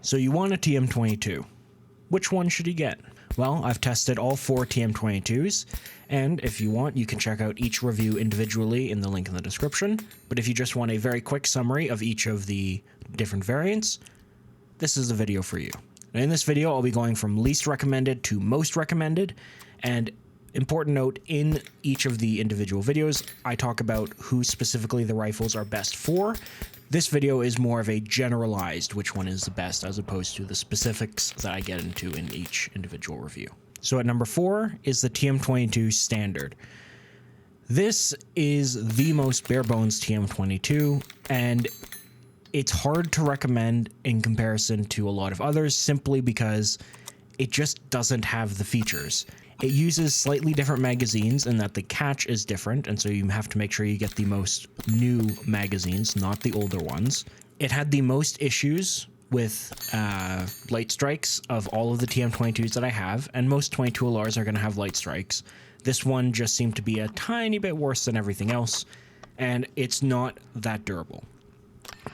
So you want a TM22. Which one should you get? Well, I've tested all 4 TM22s, and if you want, you can check out each review individually in the link in the description. But if you just want a very quick summary of each of the different variants, this is the video for you. In this video, I'll be going from least recommended to most recommended, and important note, in each of the individual videos, I talk about who specifically the rifles are best for. This video is more of a generalized which one is the best as opposed to the specifics that I get into in each individual review. So at number 4 is the TM22 Standard. This is the most bare bones TM22, and it's hard to recommend in comparison to a lot of others simply because it just doesn't have the features. It uses slightly different magazines in that the catch is different, and so you have to make sure you get the most new magazines, not the older ones. It had the most issues with light strikes of all of the TM22s that I have, and most 22 LRs are going to have light strikes. This one just seemed to be a tiny bit worse than everything else, and it's not that durable.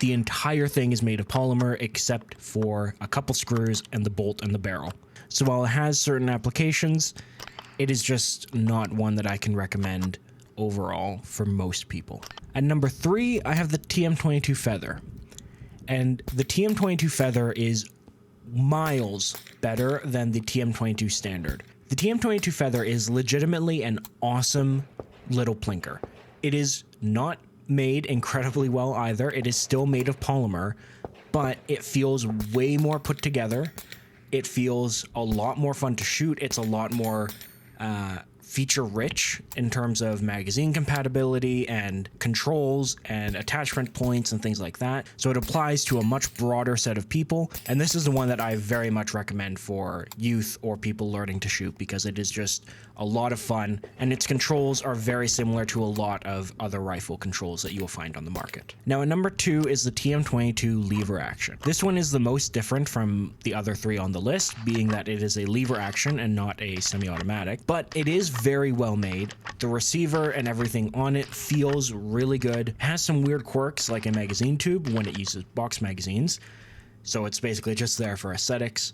The entire thing is made of polymer except for a couple screws and the bolt and the barrel. So while it has certain applications, it is just not one that I can recommend overall for most people. At number 3, I have the TM22 Feather. And the TM22 Feather is miles better than the TM22 Standard. The TM22 Feather is legitimately an awesome little plinker. It is not made incredibly well either. It is still made of polymer, but it feels way more put together. It feels a lot more fun to shoot. It's a lot more feature rich in terms of magazine compatibility and controls and attachment points and things like that. So it applies to a much broader set of people. And this is the one that I very much recommend for youth or people learning to shoot because it is just a lot of fun, and its controls are very similar to a lot of other rifle controls that you will find on the market. Now at number 2 is the TM22 lever action. This one is the most different from the other 3 on the list, being that it is a lever action and not a semi-automatic, but it is very well made. The receiver and everything on it feels really good. It has some weird quirks like a magazine tube when it uses box magazines, so it's basically just there for aesthetics.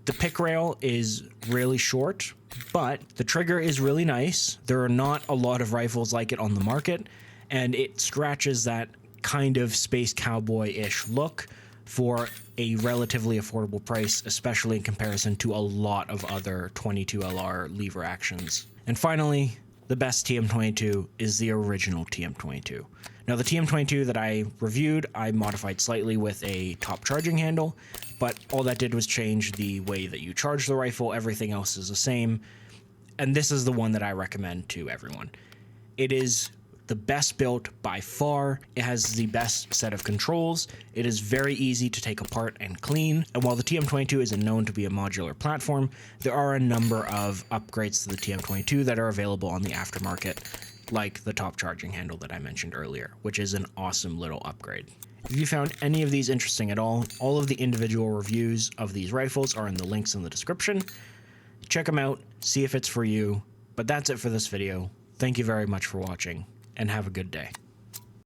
The pick rail is really short, but the trigger is really nice. There are not a lot of rifles like it on the market, and it scratches that kind of space cowboy-ish look for a relatively affordable price, especially in comparison to a lot of other 22 LR lever actions. And finally, the best TM22 is the original TM22. Now the TM22 that I reviewed, I modified slightly with a top charging handle, but all that did was change the way that you charge the rifle. Everything else is the same, and this is the one that I recommend to everyone. It is the best built by far. It has the best set of controls. It is very easy to take apart and clean. And while the TM22 isn't known to be a modular platform, there are a number of upgrades to the TM22 that are available on the aftermarket, like the top charging handle that I mentioned earlier, which is an awesome little upgrade. If you found any of these interesting at all of the individual reviews of these rifles are in the links in the description. Check them out, see if it's for you. But that's it for this video. Thank you very much for watching, and have a good day.